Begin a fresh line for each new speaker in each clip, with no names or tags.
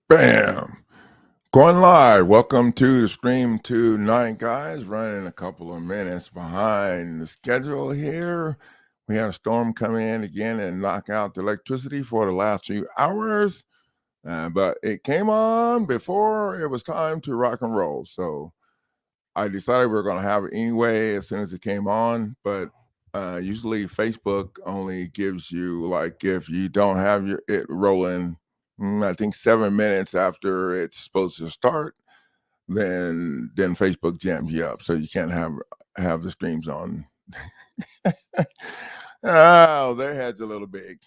Bam! Going live. Welcome to the stream tonight, guys. Running a couple of minutes behind the schedule here. We had a storm come in again and knock out the electricity for the last few hours, but it came on before it was time to rock and roll. So I decided we were going to have it anyway as soon as it came on, but usually Facebook only gives you, like, if you don't have it rolling, I think 7 minutes after it's supposed to start, then Facebook jams you up, so you can't have the streams on. Oh, their head's a little big,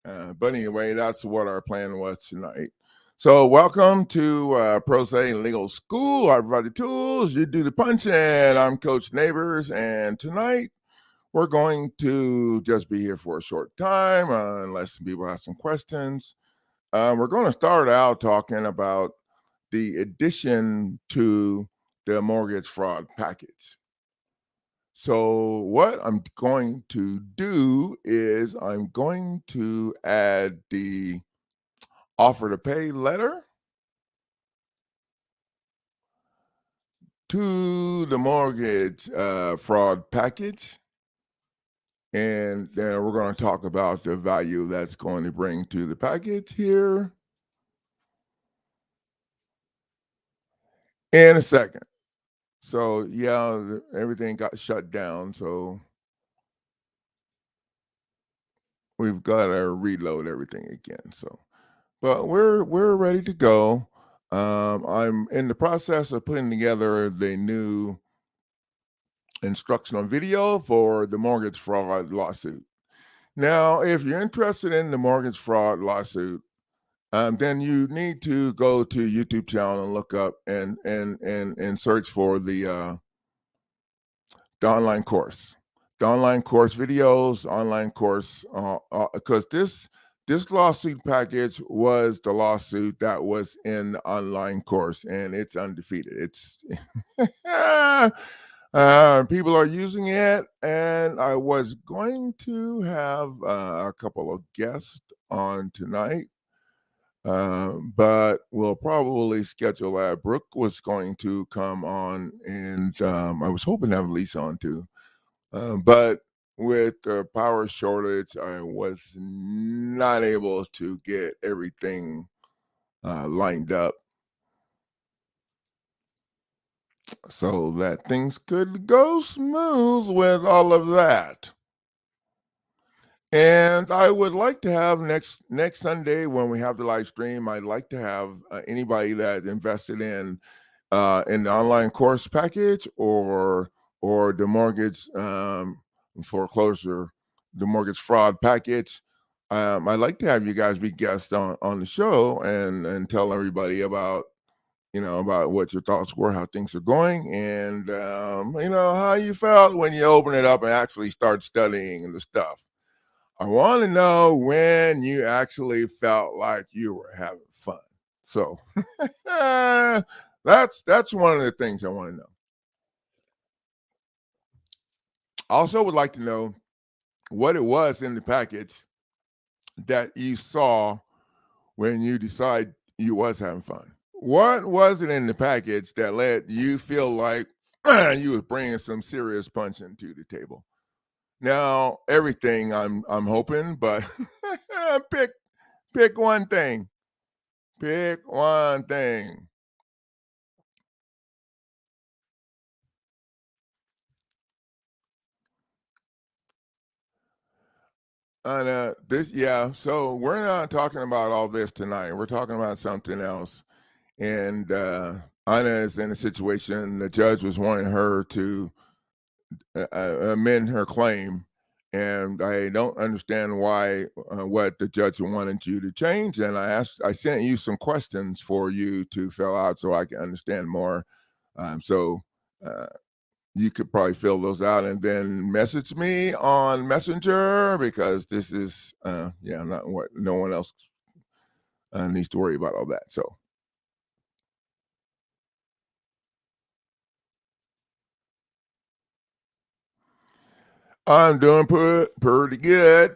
but anyway, that's what our plan was tonight. So welcome to Pro Se Legal School. I provide the tools, you do the punching. I'm Coach Neighbors, and tonight we're going to just be here for a short time, unless people have some questions. We're going to start out talking about the addition to the mortgage fraud package. So what I'm going to do is I'm going to add the offer to pay letter to the mortgage fraud package. And then we're going to talk about the value that's going to bring to the package here in a second. So yeah, everything got shut down. So we've got to reload everything again. So, but we're ready to go. I'm in the process of putting together the new instructional video for the mortgage fraud lawsuit. Now, if you're interested in the mortgage fraud lawsuit, then you need to go to YouTube channel and look up and search for the online course, the online course videos, online course, because this lawsuit package was the lawsuit that was in the online course, and it's undefeated. It's people are using it, and I was going to have a couple of guests on tonight. But we'll probably schedule that. Brooke was going to come on, and I was hoping to have Lisa on too. But with the power shortage, I was not able to get everything lined up so that things could go smooth with all of that. And I would like to have next Sunday when we have the live stream, I'd like to have anybody that invested in the online course package or the mortgage foreclosure, the mortgage fraud package. I'd like to have you guys be guests on the show and tell everybody about about what your thoughts were, how things are going, and how you felt when you open it up and actually start studying the stuff. I want to know when you actually felt like you were having fun. So that's one of the things I want to know. Also would like to know what it was in the package that you saw when you decide you was having fun. What was it in the package that let you feel like you was bringing some serious punching to the table? Now, everything I'm hoping, but pick one thing. Pick one thing. And so we're not talking about all this tonight. We're talking about something else. And Anna is in a situation, the judge was wanting her to amend her claim. And I don't understand why, what the judge wanted you to change. And I sent you some questions for you to fill out so I can understand more. So you could probably fill those out and then message me on Messenger, because this is not what no one else needs to worry about all that. So I'm doing pretty good.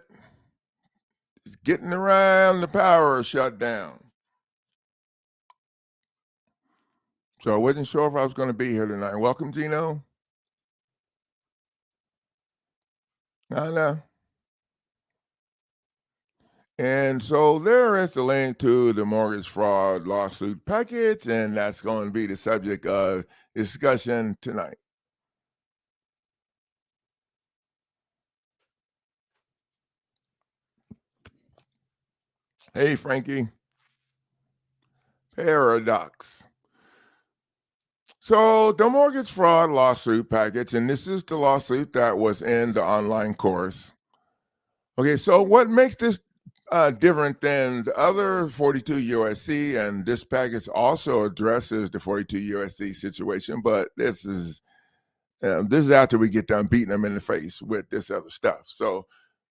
Just getting around the power shutdown. So I wasn't sure if I was going to be here tonight. Welcome, Gino. I know. And so there is the link to the mortgage fraud lawsuit package, and that's going to be the subject of discussion tonight. Hey, Frankie. Paradox. So the mortgage fraud lawsuit package, and this is the lawsuit that was in the online course. Okay, so what makes this different than the other 42 USC, and this package also addresses the 42 USC situation, but this is after we get done beating them in the face with this other stuff. So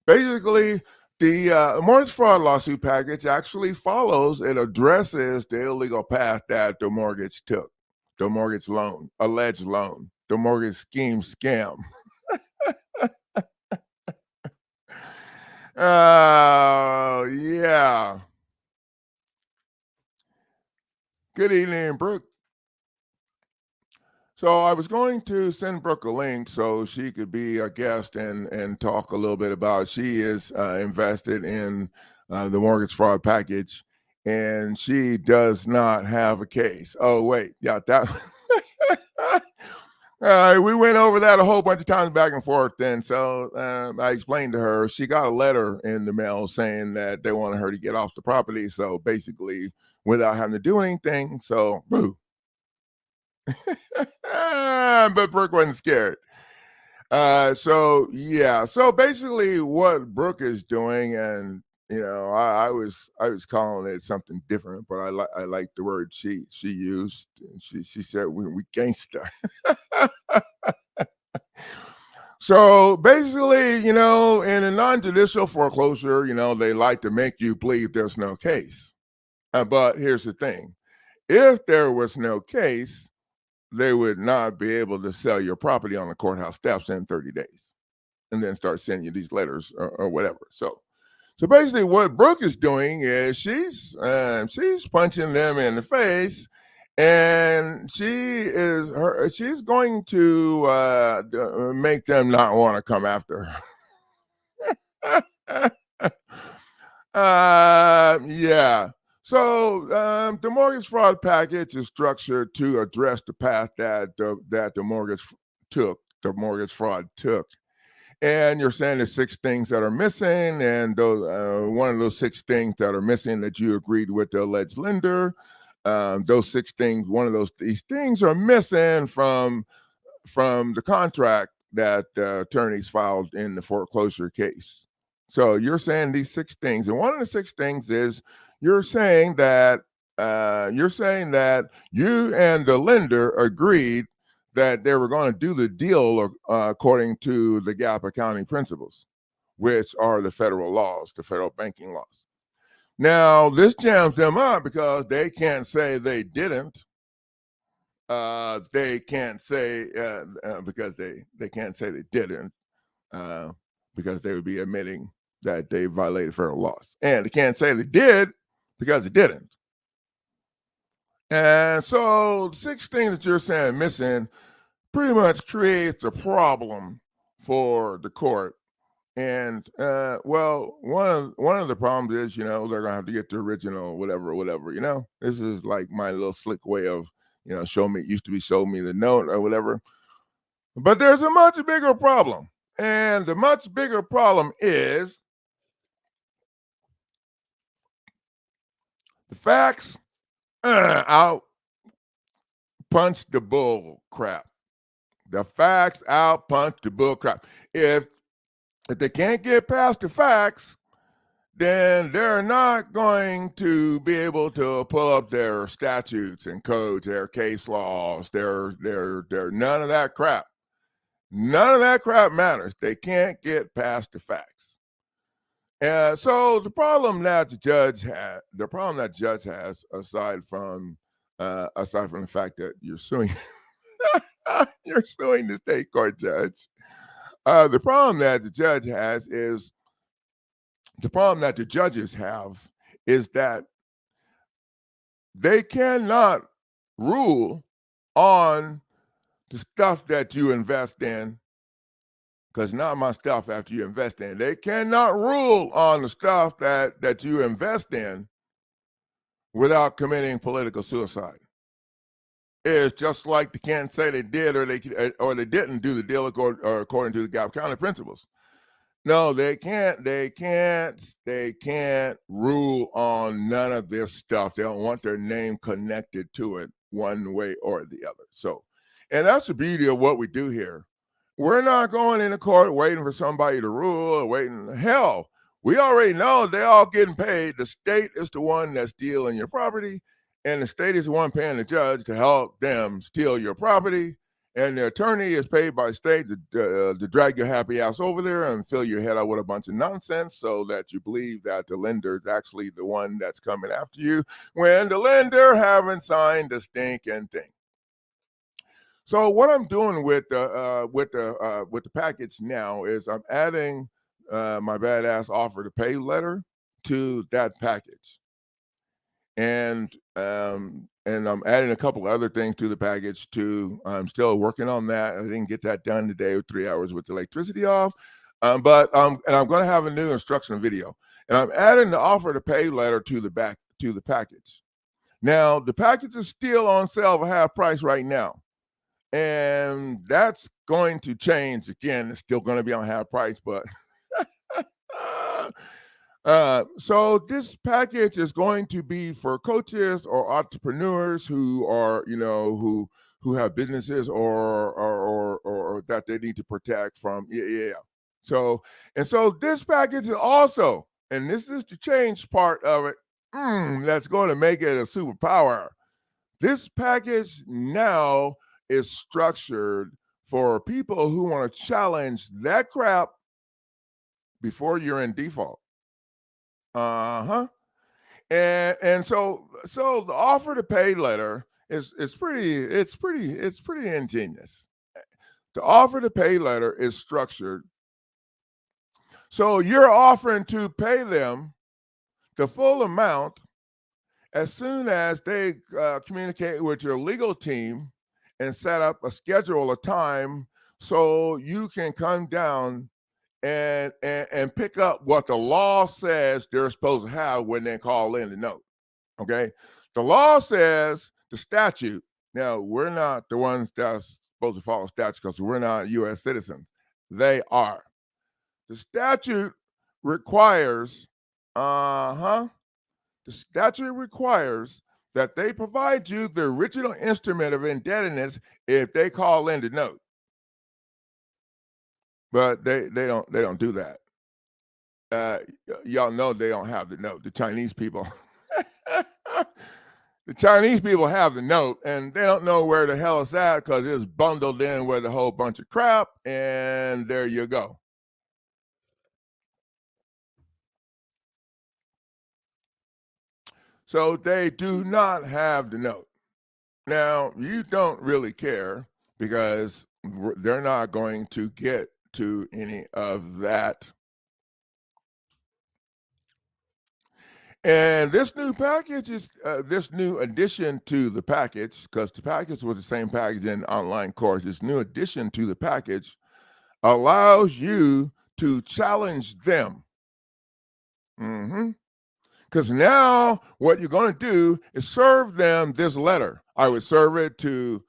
basically, the mortgage fraud lawsuit package actually follows and addresses the illegal path that the mortgage took, the mortgage loan, alleged loan, the mortgage scheme scam. Oh, yeah. Good evening, Brooke. So I was going to send Brooke a link so she could be a guest and talk a little bit about. She is invested in the mortgage fraud package, and she does not have a case. Oh wait, yeah, that. We went over that a whole bunch of times back and forth. And so I explained to her she got a letter in the mail saying that they wanted her to get off the property. So basically, without having to do anything. So boo. But Brooke wasn't scared. So yeah. So basically, what Brooke is doing, and I was calling it something different, but I like the word she used. She said we gangster. So basically, in a non-judicial foreclosure, they like to make you believe there's no case. But here's the thing: if there was no case, they would not be able to sell your property on the courthouse steps in 30 days and then start sending you these letters or whatever. So basically what Brooke is doing is she's punching them in the face, and she's going to make them not want to come after her. Yeah. So the mortgage fraud package is structured to address the path that the mortgage fraud took. And you're saying there's 6 things that are missing, and one of those 6 things that are missing that you agreed with the alleged lender. Those 6 things, these things are missing from the contract that attorneys filed in the foreclosure case. So you're saying these 6 things, and one of the 6 things is you're saying that you and the lender agreed that they were going to do the deal according to the GAAP accounting principles, which are the federal laws, the federal banking laws. Now, this jams them up because they can't say they didn't. They can't say because they can't say they didn't because they would be admitting that they violated federal laws, and they can't say they did because they didn't. And so, the 6 things that you're saying missing pretty much creates a problem for the court. And well, one of the problems is, they're gonna have to get the original whatever. This is like my little slick way of, show me the note or whatever. But there's a much bigger problem, and the much bigger problem is the facts out punch the bull crap. The facts out punch the bull crap. If they can't get past the facts, then they're not going to be able to pull up their statutes and codes, their case laws, their none of that crap. None of that crap matters. They can't get past the facts. So the problem that the judge has, aside from the fact that you're suing, you're suing the state court judge. The problem that the judges have is that they cannot rule on the stuff that you invest in, because not my stuff after you invest in. They cannot rule on the stuff that you invest in without committing political suicide. It's just like they can't say they did or they didn't do the deal according to the Gallup County principles. No, they can't. They can't rule on none of this stuff. They don't want their name connected to it one way or the other. So, and that's the beauty of what we do here. We're not going into court waiting for somebody to rule or waiting. Hell, we already know they're all getting paid. The state is the one that's stealing your property, and the state is the one paying the judge to help them steal your property. And the attorney is paid by the state to drag your happy ass over there and fill your head out with a bunch of nonsense so that you believe that the lender is actually the one that's coming after you when the lender haven't signed a stinking thing. So what I'm doing with the package now is I'm adding my badass offer to pay letter to that package, and I'm adding a couple other things to the package too. I'm still working on that. I didn't get that done today with 3 hours with the electricity off, but I'm going to have a new instruction video, and I'm adding the offer to pay letter to the package. Now the package is still on sale for half price right now. And that's going to change again. It's still going to be on half price, but so this package is going to be for coaches or entrepreneurs who are, who have businesses or that they need to protect from. Yeah. So this package is also, and this is the change part of it. That's going to make it a superpower. This package now is structured for people who want to challenge that crap before you're in default. And so the offer to pay letter is pretty ingenious. The offer to pay letter is structured so you're offering to pay them the full amount as soon as they communicate with your legal team and set up a schedule, a time, so you can come down and pick up what the law says they're supposed to have when they call in the note. Okay, the law says the statute. Now we're not the ones that's supposed to follow statute because we're not U.S. citizens. They are. The statute requires. The statute requires that they provide you the original instrument of indebtedness if they call in the note. But they don't do that. Y'all know they don't have the note. The Chinese people. The Chinese people have the note, and they don't know where the hell it's at because it's bundled in with a whole bunch of crap, and there you go. So they do not have the note. Now, you don't really care because they're not going to get to any of that. And this new package is this new addition to the package, because the package was the same package in the online course. This new addition to the package allows you to challenge them. Because now what you're going to do is serve them this letter. I would serve it to,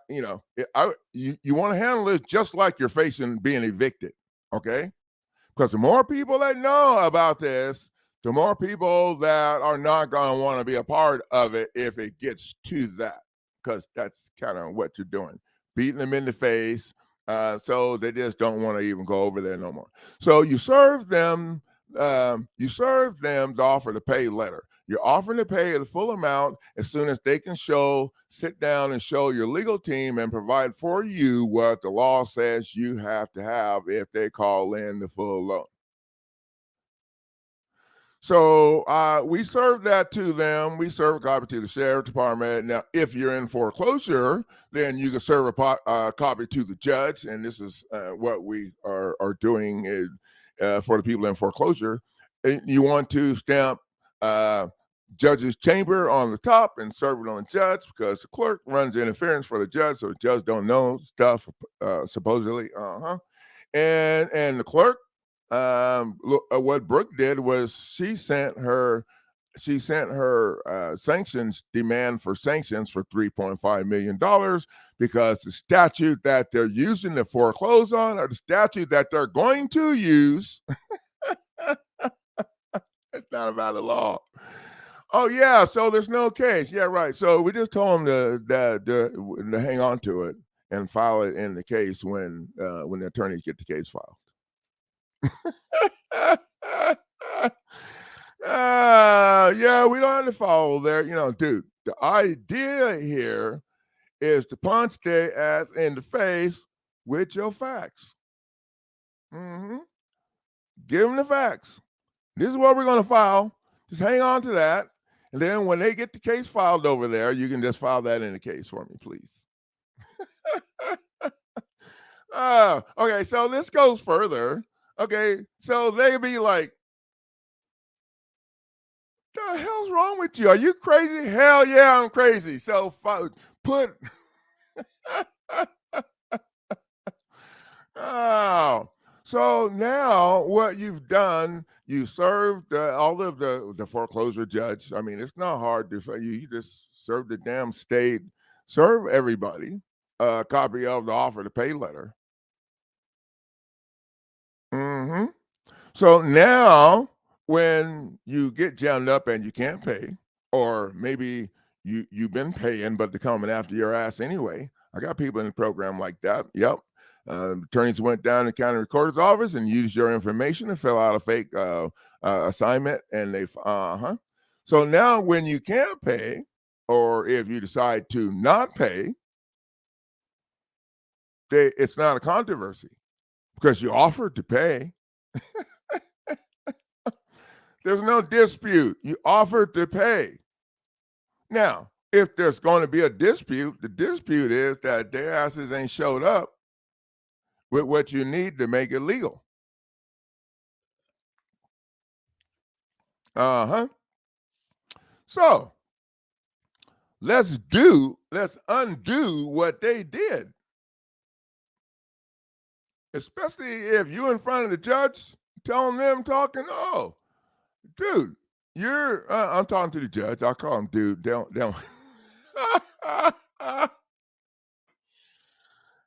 you want to handle it just like you're facing being evicted, okay? Because the more people that know about this, the more people that are not going to want to be a part of it if it gets to that, because that's kind of what you're doing, beating them in the face, so they just don't want to even go over there no more. So you serve them the offer to pay letter. You're offering to pay the full amount as soon as they can sit down and show your legal team and provide for you what the law says you have to have if they call in the full loan. So we serve that to them. We serve a copy to the sheriff department. Now, if you're in foreclosure, then you can serve a copy to the judge. And this is what we are doing for the people in foreclosure. You want to stamp judge's chamber on the top and serve it on the judge, because the clerk runs interference for the judge, so the judge don't know stuff, supposedly. And the clerk, what Brooke did was she sent her sanctions demand for sanctions for $3.5 million, because the statute that they're using to foreclose on, or the statute that they're going to use, it's not about the law. Oh yeah, so there's no case. Yeah, right. So we just told them to hang on to it and file it in the case when the attorneys get the case filed. Yeah, we don't have to follow there. Dude, the idea here is to punch their ass in the face with your facts. Give them the facts. This is what we're going to file. Just hang on to that. And then when they get the case filed over there, you can just file that in the case for me, please. Okay, so this goes further. Okay, so they be like, the hell's wrong with you? Are you crazy? Hell yeah, I'm crazy. So put oh, so now what you've done, you served all of the foreclosure judge. I mean, it's not hard to you just serve the damn state, serve everybody a copy of the offer to pay letter. So now when you get jammed up and you can't pay, or maybe you've been paying but they're coming after your ass anyway. I got people in the program like that. Yep. Attorneys went down to the county recorder's office and used your information to fill out a fake assignment, and they So now when you can't pay, or if you decide to not pay, it's not a controversy because you offered to pay. There's no dispute. You offered to pay. Now, if there's going to be a dispute, the dispute is that their asses ain't showed up with what you need to make it legal. So let's undo what they did. Especially if you in front of the judge telling them, oh, dude, I'm talking to the judge. I'll call him dude. Don't.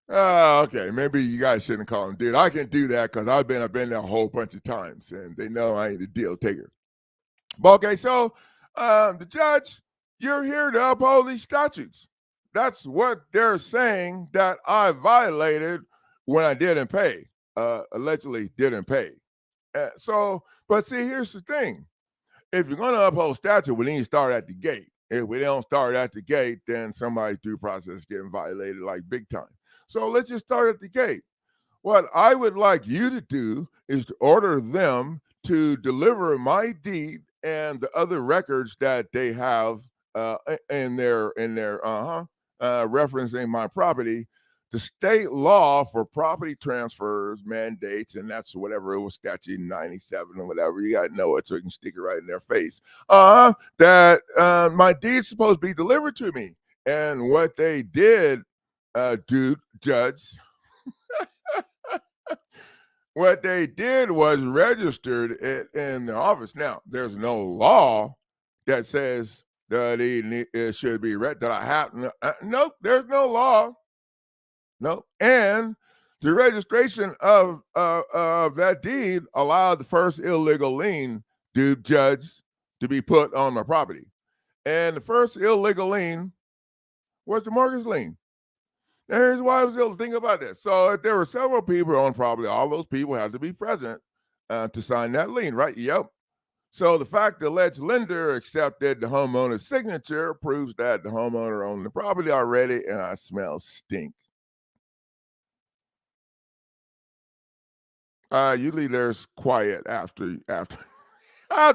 Okay, maybe you guys shouldn't call him dude. I can do that because I've been there a whole bunch of times, and they know I ain't a deal taker. But okay, so the judge, you're here to uphold these statutes. That's what they're saying that I violated when I didn't pay, allegedly didn't pay. But see, here's the thing. If you're going to uphold statute, we need to start at the gate. If we don't start at the gate, then somebody's due process is getting violated like big time. So let's just start at the gate. What I would like you to do is to order them to deliver my deed and the other records that they have in their referencing my property. The state law for property transfers mandates, and that's whatever it was, statute 97 or whatever. You got to know it so you can stick it right in their face. That my deed's supposed to be delivered to me. And what they did, judge, what they did was registered it in the office. Now, there's no law that says that it should be read, that I have. Nope, there's no law. No, and the registration of that deed allowed the first illegal lien, judge, to be put on my property. And the first illegal lien was the mortgage lien. Now, here's why I was able to think about this. So if there were several people on property, all those people had to be present to sign that lien, right? Yep. So the fact the alleged lender accepted the homeowner's signature proves that the homeowner owned the property already, and I smell stink. Usually there's quiet after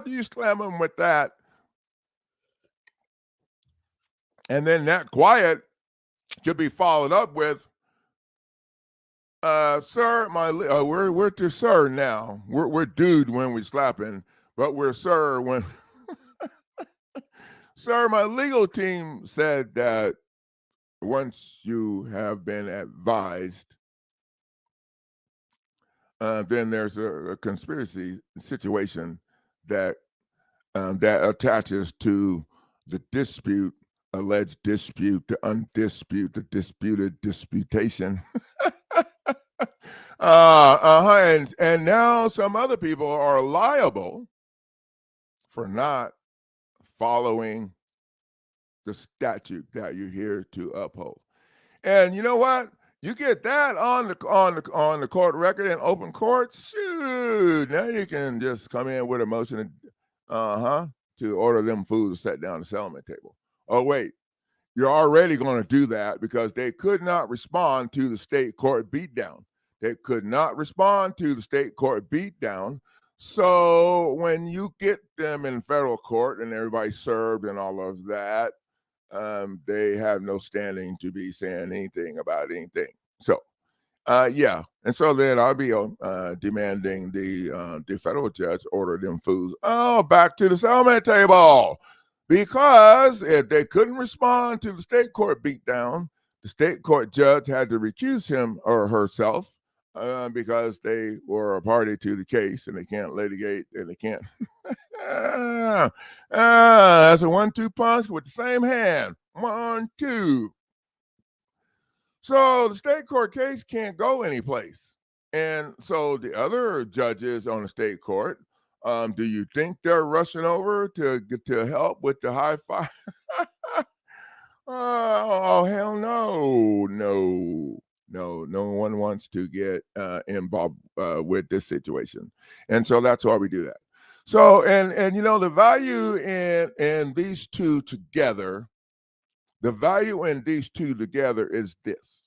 you slam them with that. And then that quiet could be followed up with, sir, we're to sir now. We're dude when we slapping, but we're sir when Sir, my legal team said that once you have been advised, then there's a conspiracy situation that that attaches to the dispute, alleged dispute, the undispute, the disputed disputation. And now some other people are liable for not following the statute that you're here to uphold. And you know what? You get that on the court record in open court. Shoot, now you can just come in with a motion, to order them fools to sit down at the settlement table. Oh wait, you're already going to do that because they could not respond to the state court beatdown. They could not respond to the state court beatdown. So when you get them in federal court and everybody's served and all of that, they have no standing to be saying anything about anything. So, yeah, and so then I'll be demanding the federal judge order them fools back to the settlement table, because if they couldn't respond to the state court beatdown, the state court judge had to recuse him or herself because they were a party to the case and they can't litigate and they can't. That's a 1-2 punch with the same hand. 1, 2. So the state court case can't go anyplace. And so the other judges on the state court, do you think they're rushing over to get to help with the high five? Oh, hell no. No one wants to get involved with this situation. And so that's why we do that. So, and you know, the value in these two together, is this.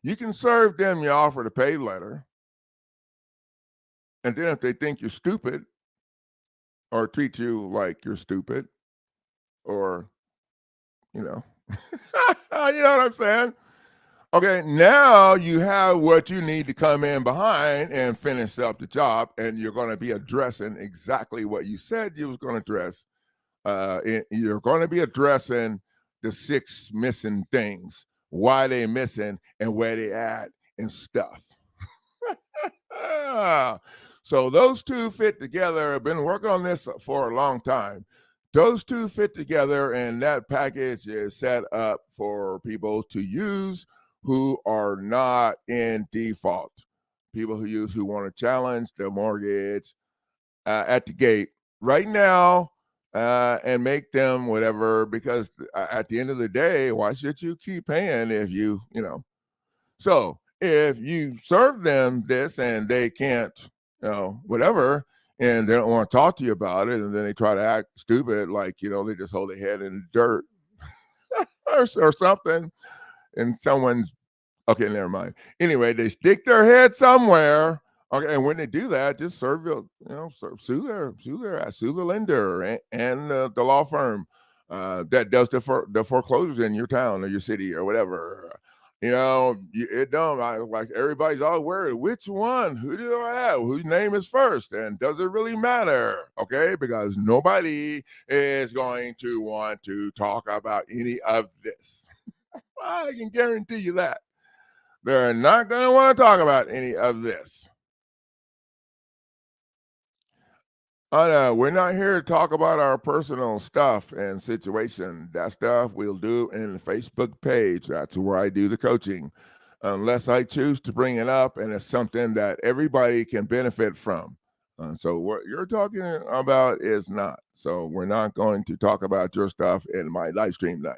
You can serve them your offer to pay letter, and then if they think you're stupid or treat you like you're stupid, or you know, you know what I'm saying? Okay, now you have what you need to come in behind and finish up the job, and you're going to be addressing exactly what you said you was going to address. You're going to be addressing the 6 missing things, why they missing, and where they at and stuff. So those two fit together. I've been working on this for a long time. Those two fit together, and that package is set up for people to use who are not in default. People who want to challenge the mortgage at the gate right now and make them whatever, because at the end of the day, why should you keep paying if you know? So if you serve them this and they can't, whatever, and they don't want to talk to you about it, and then they try to act stupid, like, they just hold their head in the dirt or something, and someone's, okay, never mind. Anyway, they stick their head somewhere. Okay, and when they do that, just sue the lender and the law firm that does the foreclosures in your town or your city or whatever. It don't like everybody's all worried. Which one? Who do I have? Whose name is first? And does it really matter? Okay, because nobody is going to want to talk about any of this. I can guarantee you that. They're not going to want to talk about any of this. We're not here to talk about our personal stuff and situation. That stuff we'll do in the Facebook page. That's where I do the coaching, unless I choose to bring it up and it's something that everybody can benefit from. So what you're talking about is not. So we're not going to talk about your stuff in my live stream night.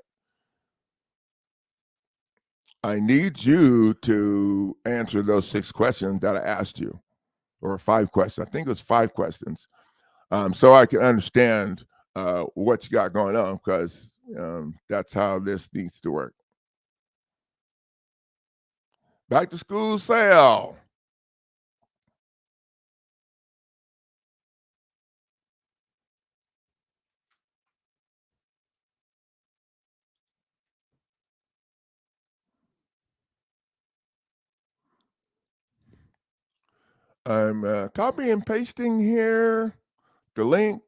I need you to answer those 6 questions that I asked you, or 5 questions. I think it was 5 questions. So I can understand what you got going on, because that's how this needs to work. Back to school sale. I'm copy and pasting here the link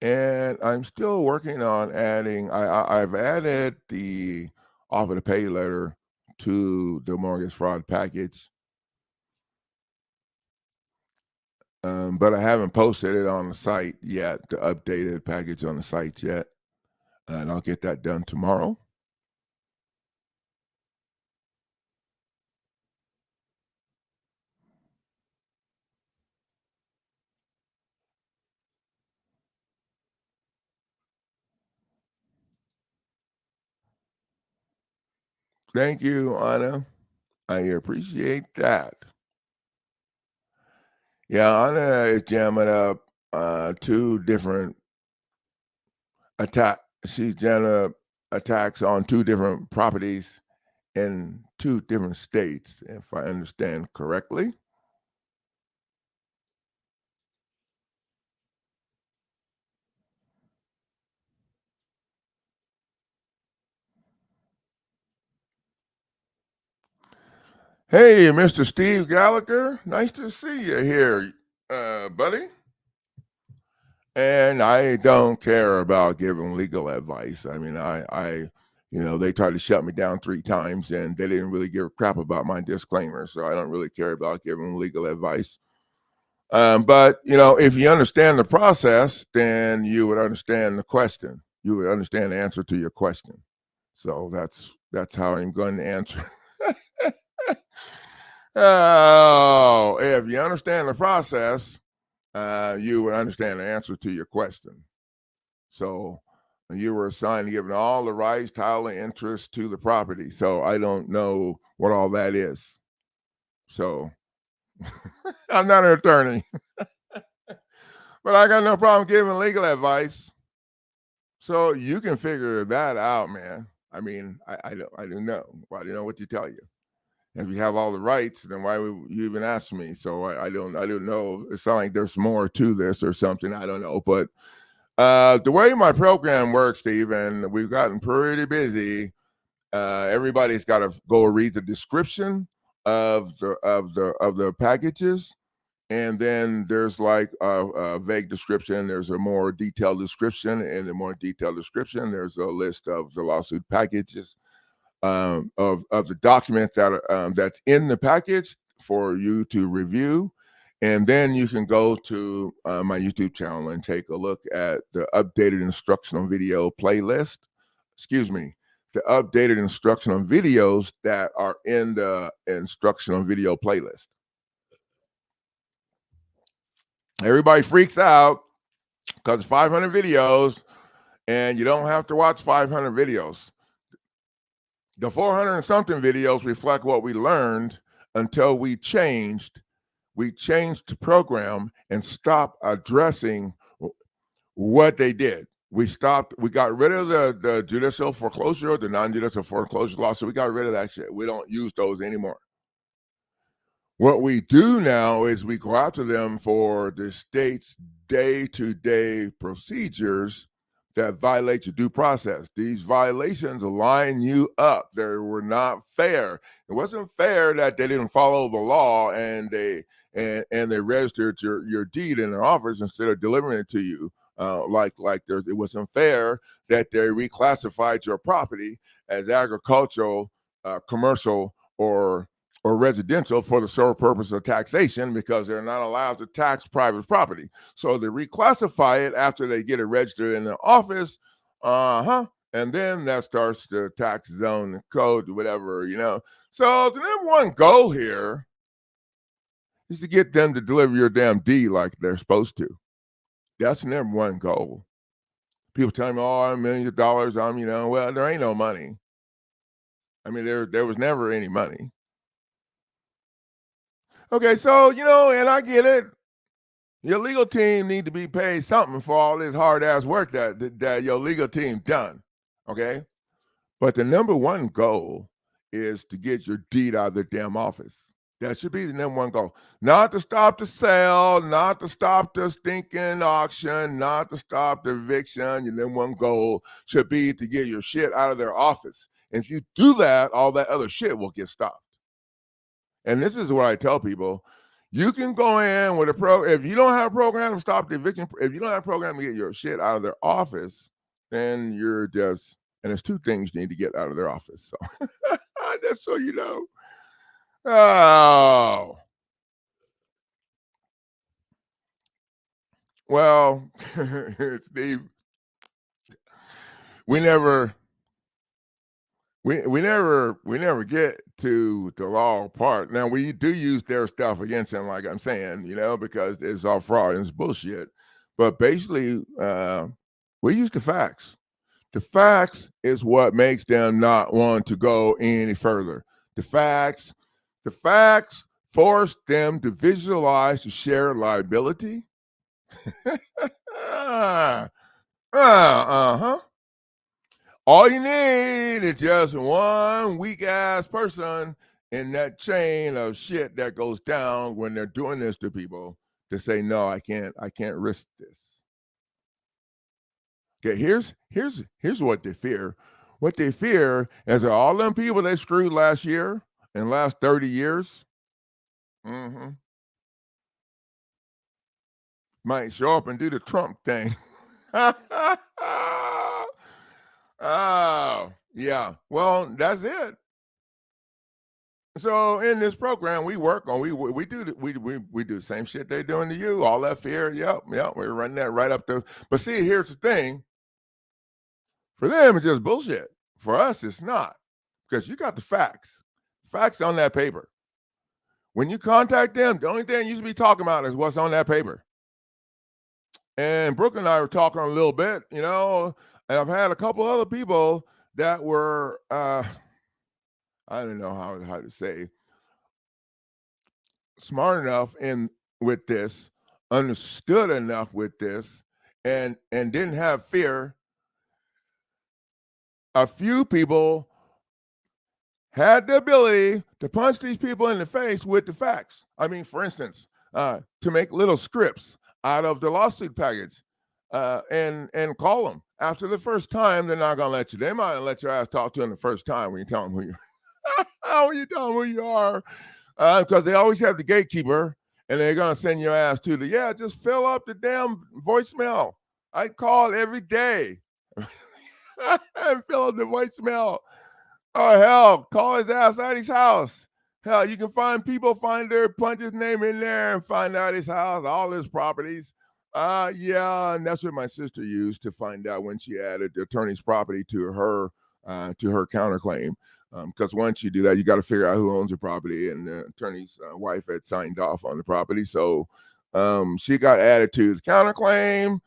And I'm still working on adding. I've added the offer to pay letter to the mortgage fraud package, but I haven't posted it on the site yet. The updated package on the site yet, and I'll get that done tomorrow. Thank you, Anna. I appreciate that. Yeah, Anna is jamming up two different attack. She's jamming up attacks on two different properties in two different states, if I understand correctly. Hey, Mr. Steve Gallagher, nice to see you here, buddy. And I don't care about giving legal advice. I mean, they tried to shut me down 3 times, and they didn't really give a crap about my disclaimer. So I don't really care about giving legal advice. But if you understand the process, then you would understand the question. You would understand the answer to your question. So that's how I'm going to answer. Oh, if you understand the process, you would understand the answer to your question. So you were assigned to give all the rights, title, and interest to the property. So I don't know what all that is. So I'm not an attorney, but I got no problem giving legal advice. So you can figure that out, man. I mean, I don't know. I don't know what to tell you. If you have all the rights, then why would you even ask me? So I don't know. It sounds like there's more to this or something. I don't know. But the way my program works, Steve, and we've gotten pretty busy. Everybody's got to go read the description of the packages, and then there's like a vague description. There's a more detailed description, and the more detailed description, there's a list of the lawsuit packages. Of the documents that are that's in the package for you to review, and then you can go to my YouTube channel and take a look at the updated instructional video playlist. Excuse me, the updated instructional videos that are in the instructional video playlist. Everybody freaks out because 500 videos, and you don't have to watch 500 videos. The 400 and something videos reflect what we learned until we changed the program and stopped addressing what they did. We got rid of the judicial foreclosure, the non-judicial foreclosure law. So we got rid of that shit. We don't use those anymore. What we do now is we go after them for the state's day-to-day procedures that violate your due process. These violations line you up. They were not fair. It wasn't fair that they didn't follow the law and they registered your deed in their office instead of delivering it to you. It wasn't fair that they reclassified your property as agricultural, commercial, or residential for the sole purpose of taxation, because they're not allowed to tax private property. So they reclassify it after they get it registered in the office. And then that starts the tax zone code, whatever, So the number one goal here is to get them to deliver your damn deed like they're supposed to. That's the number one goal. People tell me, oh, I'm millions of dollars. Well, there ain't no money. I mean, there was never any money. Okay, so, and I get it. Your legal team need to be paid something for all this hard-ass work that your legal team done, okay? But the number one goal is to get your deed out of the damn office. That should be the number one goal. Not to stop the sale, not to stop the stinking auction, not to stop the eviction. Your number one goal should be to get your shit out of their office. And if you do that, all that other shit will get stopped. And this is what I tell people. You can go in with if you don't have a program to stop the eviction, if you don't have a program to get your shit out of their office, then you're just, and there's two things you need to get out of their office. So just so you know. Oh. Well, Steve, we never get to the law part. Now we do use their stuff against them, like I'm saying, because it's all fraud and it's bullshit. But basically, we use the facts. The facts is what makes them not want to go any further. The facts force them to visualize the shared liability. All you need is just one weak ass person in that chain of shit that goes down when they're doing this to people to say, no, I can't risk this. Okay, here's what they fear. What they fear is that all them people they screwed last year and last 30 years might show up and do the Trump thing. Oh, yeah. Well, that's it. So in this program, we work on we do the same shit they're doing to you. All that fear, yep, we're running that right up there. But see, here's the thing. For them, it's just bullshit. For us, it's not, because you got the facts on that paper. When you contact them, the only thing you should be talking about is what's on that paper. And Brooke and I were talking a little bit, and I've had a couple other people that were, I don't know how to say, smart enough with this, understood enough with this, and didn't have fear. A few people had the ability to punch these people in the face with the facts. I mean, for instance, to make little scripts out of the lawsuit package and call them. After the first time, they're not going to let you. They might let your ass talk to them the first time when you tell them who you are. When you tell them who you are, because they always have the gatekeeper, and they're going to send your ass to just fill up the damn voicemail. I call every day and fill up the voicemail. Oh, hell, call his ass at his house. Hell, you can find punch his name in there and find out his house, all his properties. And that's what my sister used to find out when she added the attorney's property to her counterclaim. Because once you do that, you got to figure out who owns the property, and the attorney's wife had signed off on the property. So she got added to the counterclaim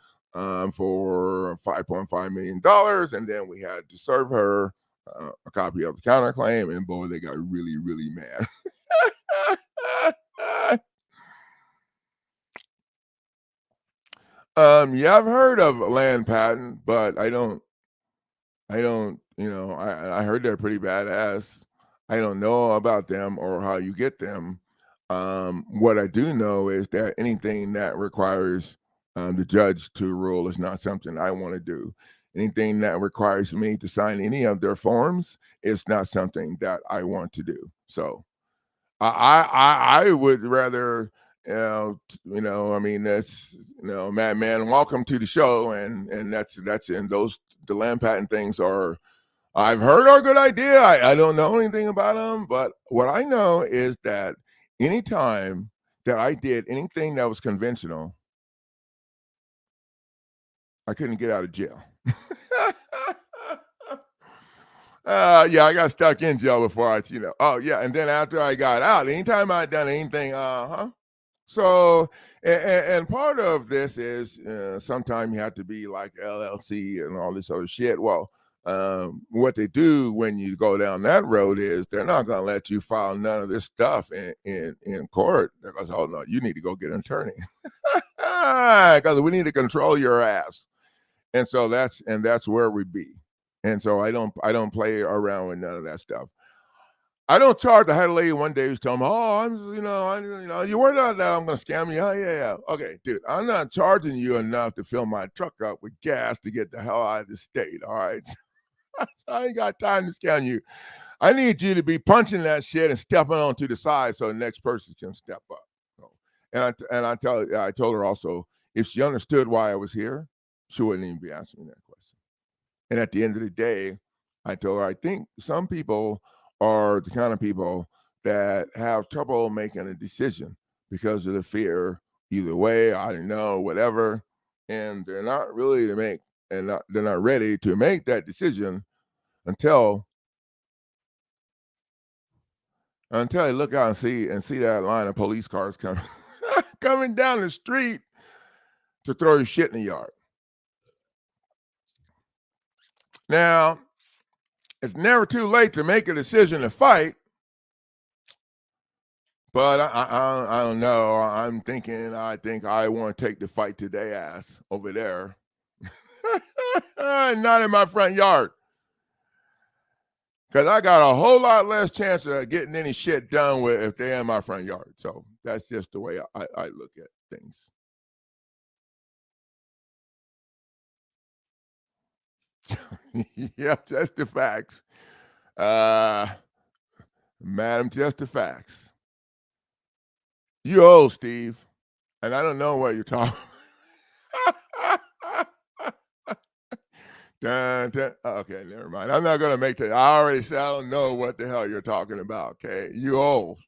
for $5.5 million, and then we had to serve her a copy of the counterclaim, and boy, they got really, really mad. I've heard of land patent, but I heard they're pretty badass. I don't know about them or how you get them. What I do know is that anything that requires the judge to rule is not something I want to do. Anything that requires me to sign any of their forms is not something that I want to do. So I would rather, I mean, that's, Matman, welcome to the show. And that's in those, the land patent things I've heard are a good idea. I don't know anything about them, but what I know is that anytime that I did anything that was conventional, I couldn't get out of jail. I got stuck in jail before and then after I got out, anytime I'd done anything, So, and part of this is sometimes you have to be like LLC and all this other shit. Well, what they do when you go down that road is they're not going to let you file none of this stuff in court. Because, oh no, you need to go get an attorney because we need to control your ass. And so that's where we be. And so I don't play around with none of that stuff. I don't charge. I had a lady one day who's telling me, "Oh, you worried about that? I'm going to scam you." Oh, yeah. Okay, dude, I'm not charging you enough to fill my truck up with gas to get the hell out of the state. All right, so I ain't got time to scam you. I need you to be punching that shit and stepping on to the side so the next person can step up. So I told her also, if she understood why I was here, she wouldn't even be asking me that question. And at the end of the day, I told her, I think some people are the kind of people that have trouble making a decision because of the fear, either way, I don't know, whatever. And they're not really to make, they're not ready to make that decision until they look out and see that line of police cars coming coming down the street to throw your shit in the yard. Now, it's never too late to make a decision to fight, but I don't know. I think I want to take the fight to their ass over there, not in my front yard, because I got a whole lot less chance of getting any shit done with if they're in my front yard. So that's just the way I look at things. Yeah, just the facts. Madam, just the facts. You old, Steve, and I don't know what you're talking. Dun, dun. Okay, never mind. I'm not gonna make that. I already said I don't know what the hell you're talking about. Okay, you old.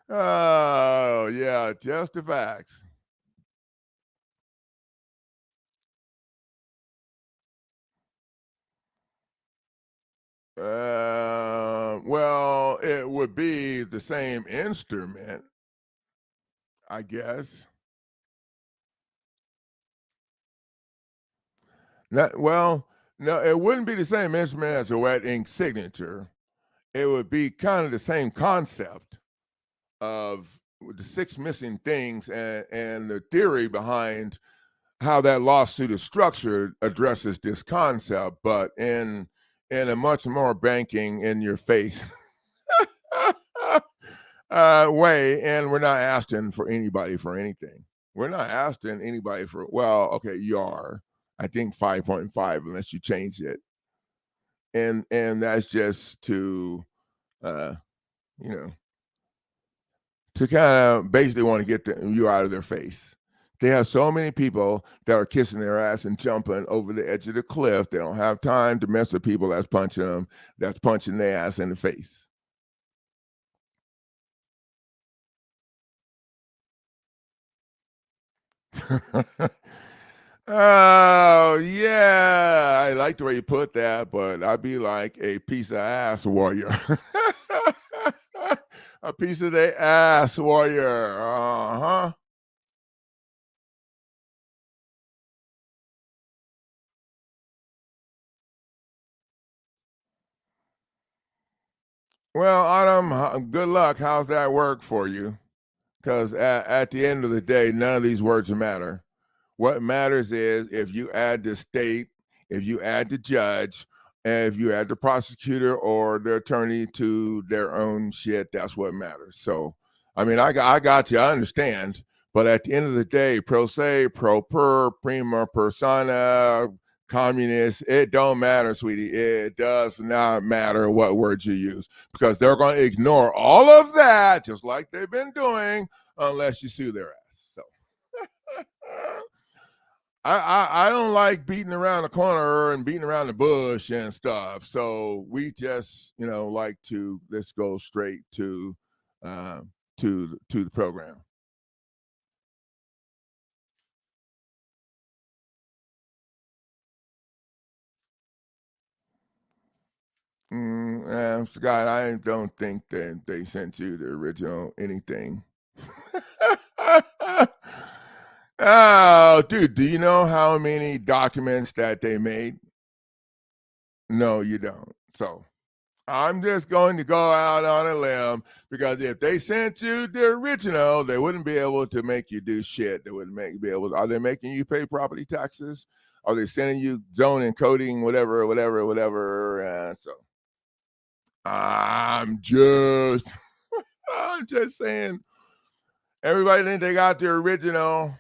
Oh yeah, just the facts. Well, it would be the same instrument, I guess. Not well. No, it wouldn't be the same instrument as a wet ink signature. It would be kind of the same concept of the six missing things and the theory behind how that lawsuit is structured addresses this concept, but in a much more banking in your face way. And we're not asking for anybody for anything. We're not asking anybody for, well, okay, you are. I think 5.5 unless you change it. And that's just to you know, to kind of basically want to get you out of their face. They have so many people that are kissing their ass and jumping over the edge of the cliff. They don't have time to mess with people that's punching them, that's punching their ass in the face. Oh, yeah. I like the way you put that, but I'd be like a piece of ass warrior. A piece of the ass warrior. Uh-huh. Well, Autumn, good luck. How's that work for you? Because at the end of the day, none of these words matter. What matters is if you add the state, if you add the judge, and if you add the prosecutor or the attorney to their own shit, that's what matters. So, I mean, I got you. I understand. But at the end of the day, pro se, pro per, prima persona, communist, it don't matter, sweetie. It does not matter what words you use because they're going to ignore all of that, just like they've been doing, unless you sue their ass. So. I don't like beating around the corner and beating around the bush and stuff. So we just like to let's go straight uh, to the program. Scott, I don't think that they sent you the original anything. Oh, dude, do you know how many documents that they made? No, you don't. So I'm just going to go out on a limb because if they sent you the original, they wouldn't be able to make you do shit. They wouldn't be able to. Are they making you pay property taxes? Are they sending you zoning, coding, whatever? So I'm just, I'm just saying, everybody think they got the original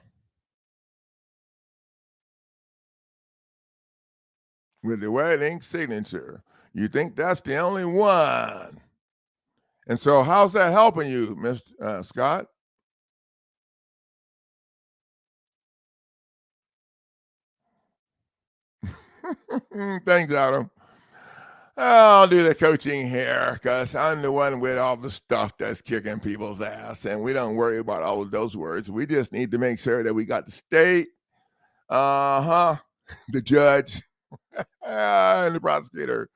with the wet ink signature. You think that's the only one? And so, how's that helping you, Mr. Scott? Thanks, Adam. I'll do the coaching here because I'm the one with all the stuff that's kicking people's ass, and we don't worry about all of those words. We just need to make sure that we got the state, the judge, and the prosecutor.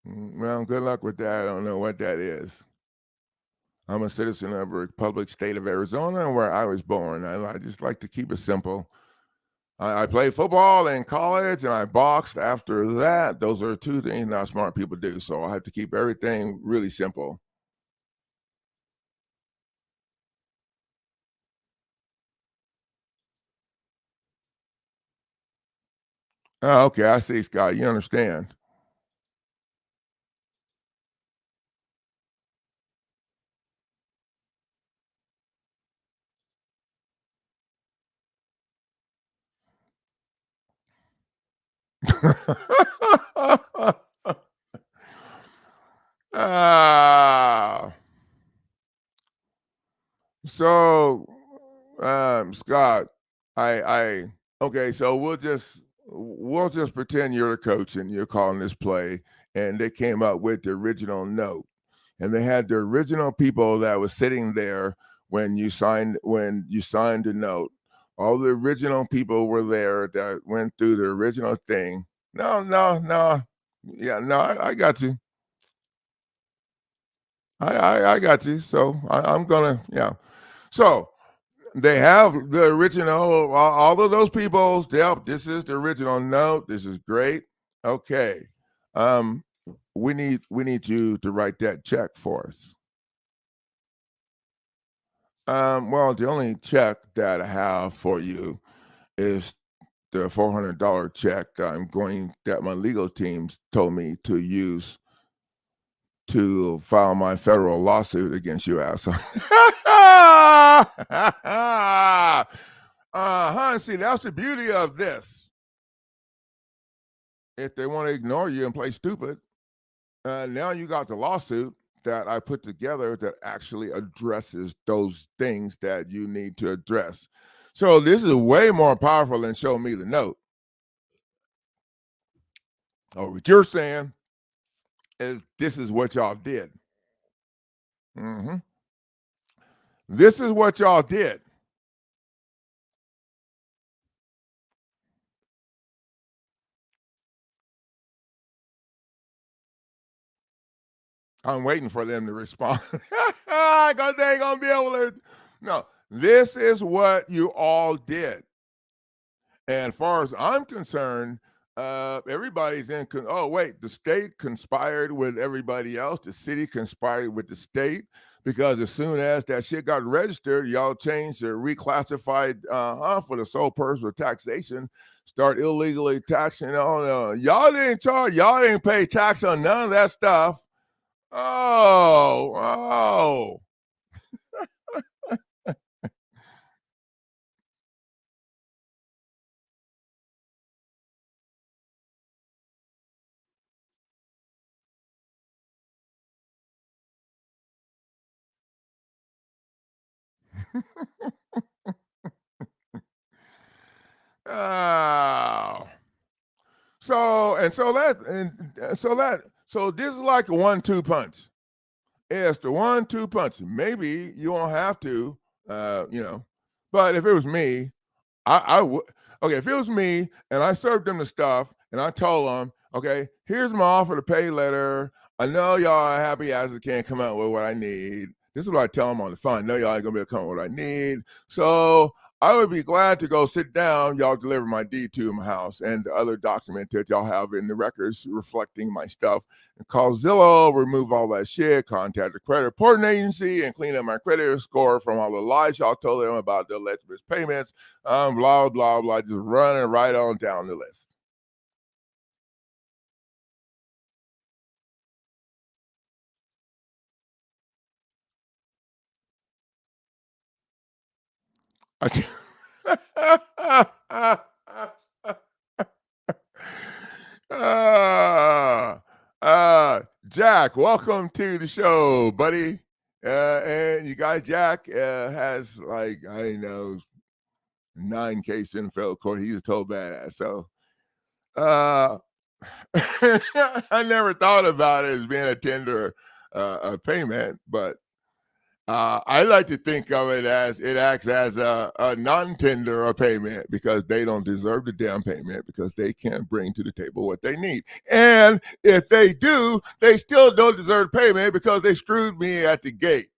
Well, good luck with that. I don't know what that is. I'm a citizen of the Republic State of Arizona, where I was born. I just like to keep it simple. I played football in college and I boxed after that. Those are two things not smart people do. So I have to keep everything really simple. Oh, okay. I see, Scott. You understand. Ah, so, Scott, I okay. So we'll just pretend you're the coach and you're calling this play, and they came up with the original note, and they had the original people that was sitting there when you signed the note. All the original people were there that went through the original thing. No, no, no. Yeah, no, I got you. I got you. So I'm gonna, yeah. So they have the original. All of those people. Yep, this is the original note. This is great. Okay. Um, we need you to write that check for us. Well, the only check that I have for you is the $400 check that my legal teams told me to use to file my federal lawsuit against you, asshole. See, that's the beauty of this. If they want to ignore you and play stupid, now you got the lawsuit that I put together that actually addresses those things that you need to address. So this is way more powerful than show me the note. Oh, what you're saying is this is what y'all did. hmm This is what y'all did. I'm waiting for them to respond because they ain't gonna be able to. No, this is what you all did. And as far as I'm concerned, everybody's in. Oh wait, the state conspired with everybody else. The city conspired with the state because as soon as that shit got registered, y'all changed or reclassified for the sole purpose of taxation. Start illegally taxing on. Y'all didn't charge. Y'all didn't pay tax on none of that stuff. Oh, oh. Oh. So this is like a 1-2 punch. It's the 1-2 punch. Maybe you won't have to, you know. But if it was me, I would. Okay, if it was me and I served them the stuff and I told them, okay, here's my offer to pay letter. I know y'all are happy as it can't come out with what I need. This is what I tell them on the phone. I know y'all ain't gonna be able to come up with what I need. So I would be glad to go sit down. Y'all deliver my deed to my house and the other document that y'all have in the records reflecting my stuff. And call Zillow, remove all that shit, contact the credit reporting agency, and clean up my credit score from all the lies y'all told them about the alleged payments. Blah, blah, blah, just running right on down the list. uh, Jack, welcome to the show, buddy. And you guys, Jack has like, I don't know, 9 cases in federal court. He's a total badass. So uh, I never thought about it as being a tender a payment, but I like to think of it as it acts as a non-tender a payment because they don't deserve the damn payment because they can't bring to the table what they need. And if they do, they still don't deserve payment because they screwed me at the gate.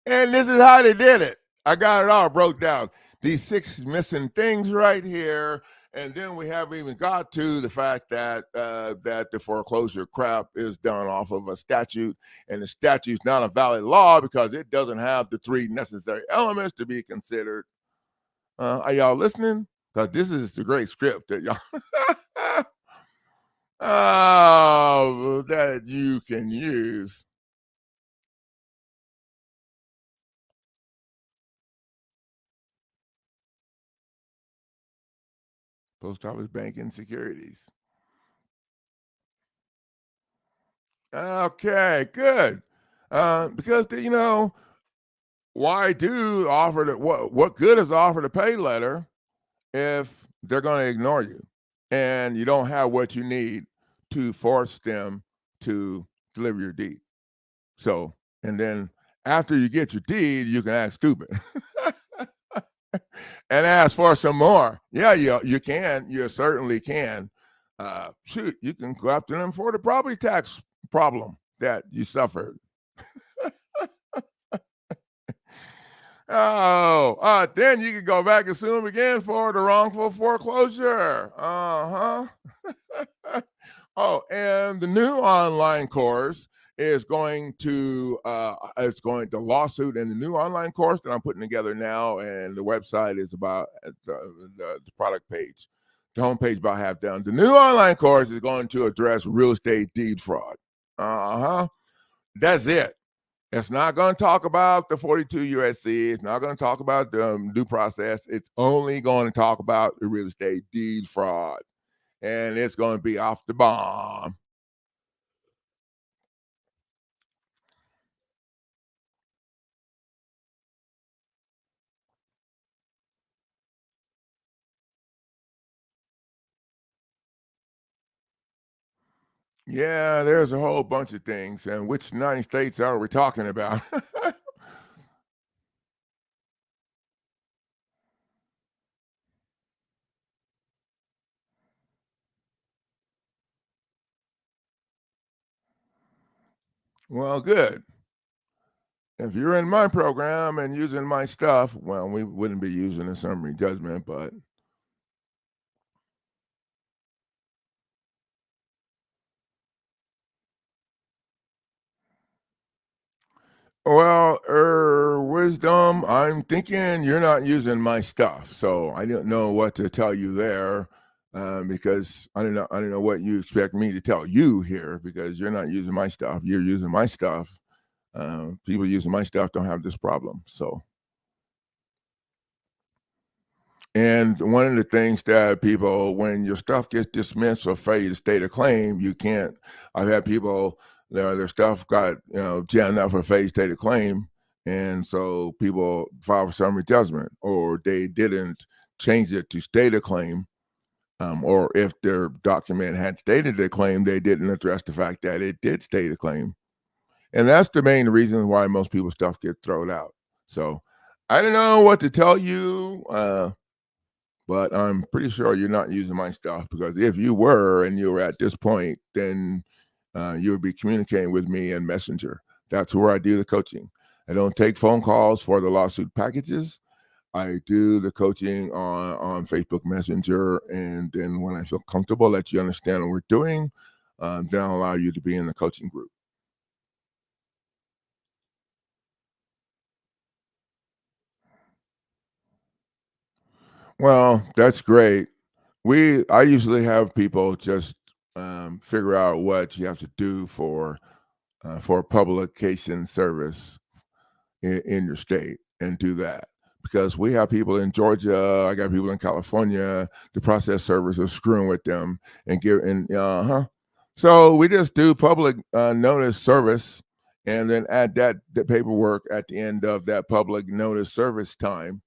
And this is how they did it. I got it all broke down. These 6 missing things right here. And then we haven't even got to the fact that that the foreclosure crap is done off of a statute, and the statute is not a valid law because it doesn't have the 3 necessary elements to be considered. Are y'all listening? Because this is the great script that y'all that you can use. Post office banking securities. Okay, good. Because why do offer to what good is offer to pay letter if they're going to ignore you and you don't have what you need to force them to deliver your deed? So, and then after you get your deed, you can act stupid and ask for some more. Yeah, you can. You certainly can. Shoot, you can go after them for the property tax problem that you suffered. Then you can go back and sue them again for the wrongful foreclosure. And the new online course is going to the lawsuit, and the new online course that I'm putting together now, and the website is about the product page. The homepage about half done. The new online course is going to address real estate deed fraud. That's it. It's not going to talk about the 42 USC. It's not going to talk about due process. It's only going to talk about the real estate deed fraud. And it's going to be off the bomb. Yeah, there's a whole bunch of things. And which 9 states are we talking about? Well, good. If you're in my program and using my stuff, well, we wouldn't be using a summary judgment, but well, wisdom, I'm thinking you're not using my stuff, so I don't know what to tell you there, because I don't know what you expect me to tell you here because you're not using my stuff. You're using my stuff. People using my stuff don't have this problem. So, and one of the things that people, when your stuff gets dismissed or failure to state a claim, you can't. I've had people their stuff got jammed up for failure to state a claim, and so people file for summary judgment, or they didn't change it to state a claim, or if their document had stated a claim, they didn't address the fact that it did state a claim, and that's the main reason why most people's stuff gets thrown out. So I don't know what to tell you. But I'm pretty sure you're not using my stuff, because if you were and you were at this point, then you would be communicating with me in Messenger. That's where I do the coaching. I don't take phone calls for the lawsuit packages. I do the coaching on Facebook Messenger, and then when I feel comfortable that you understand what we're doing, then I'll allow you to be in the coaching group. Well, that's great. I usually have people just figure out what you have to do for publication service in your state and do that, because we have people in Georgia. I got people in California. The process servers are screwing with them and So we just do public notice service, and then add the paperwork at the end of that public notice service time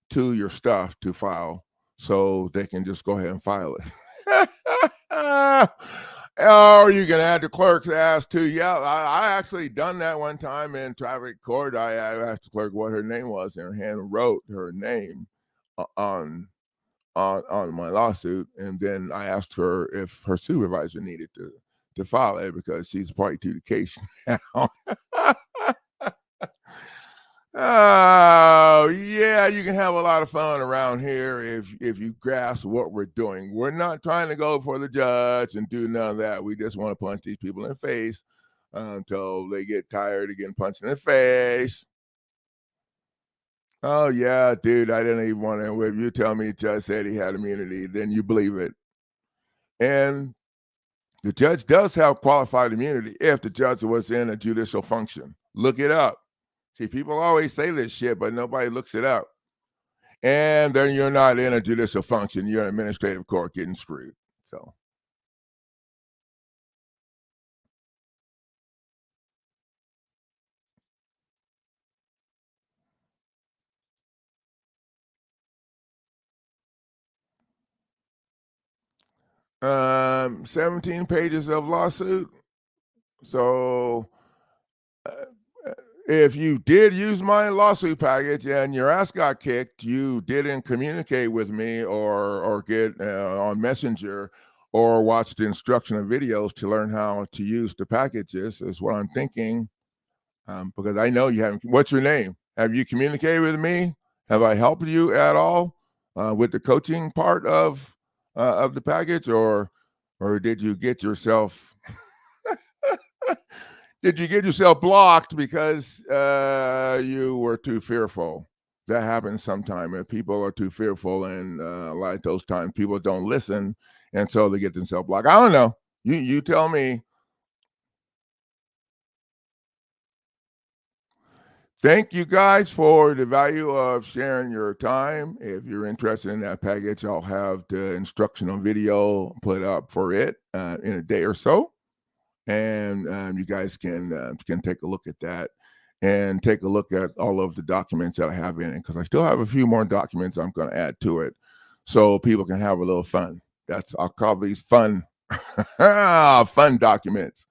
to your stuff to file, so they can just go ahead and file it. Or you can add the clerk's ass to. Yeah, I actually done that one time in traffic court. I asked the clerk what her name was, and her hand wrote her name on my lawsuit, and then I asked her if her supervisor needed to file it because she's party to the case now. Oh, yeah, you can have a lot of fun around here if you grasp what we're doing. We're not trying to go for the judge and do none of that. We just want to punch these people in the face until they get tired of getting punched in the face. Oh, yeah, dude, I didn't even want to. If you tell me the judge said he had immunity, then you believe it. And the judge does have qualified immunity if the judge was in a judicial function. Look it up. See, people always say this shit, but nobody looks it up. And then you're not in a judicial function. You're in administrative court getting screwed. So. 17 pages of lawsuit. So if you did use my lawsuit package and your ass got kicked, you didn't communicate with me or get on Messenger or watch the instructional videos to learn how to use the packages, is what I'm thinking. Because I know you haven't. What's your name? Have you communicated with me? Have I helped you at all with the coaching part of the package, or did you get yourself blocked because you were too fearful? That happens sometimes. If people are too fearful, and a lot of those times people don't listen, and so they get themselves blocked. I don't know. You tell me. Thank you guys for the value of sharing your time. If you're interested in that package, I'll have the instructional video put up for it in a day or so. And you guys can take a look at that and take a look at all of the documents that I have in it, because I still have a few more documents I'm going to add to it so people can have a little fun. I'll call these fun, fun documents.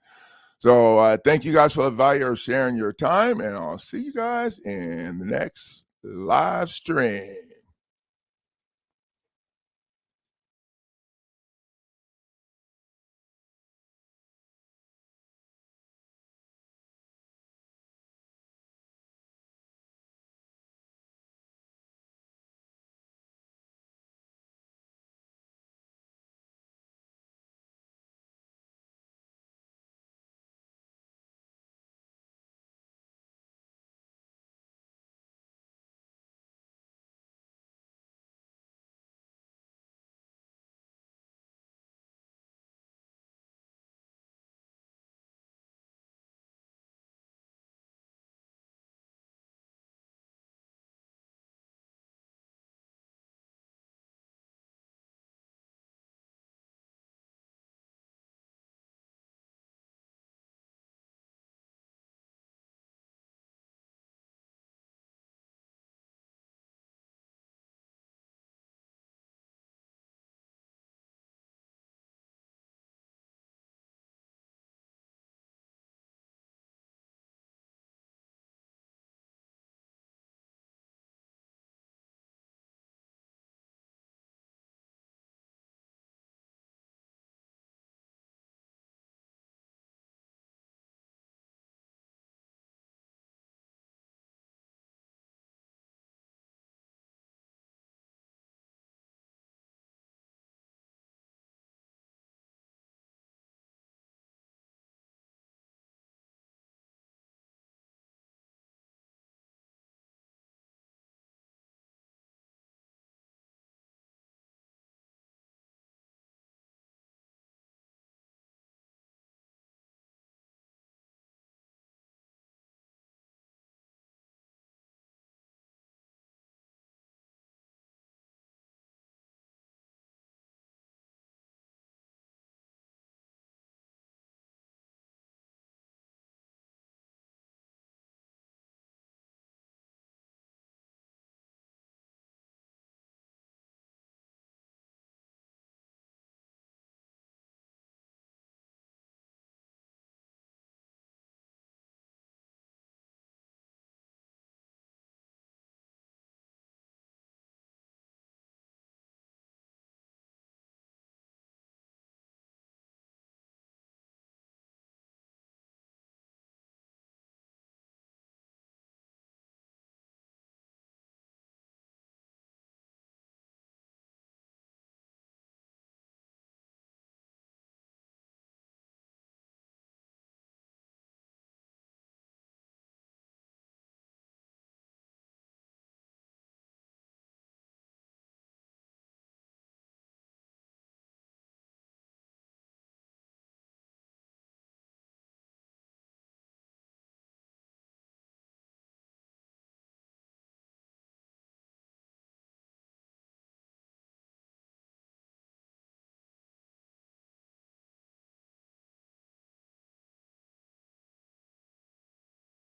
So thank you guys for the value of sharing your time, and I'll see you guys in the next live stream.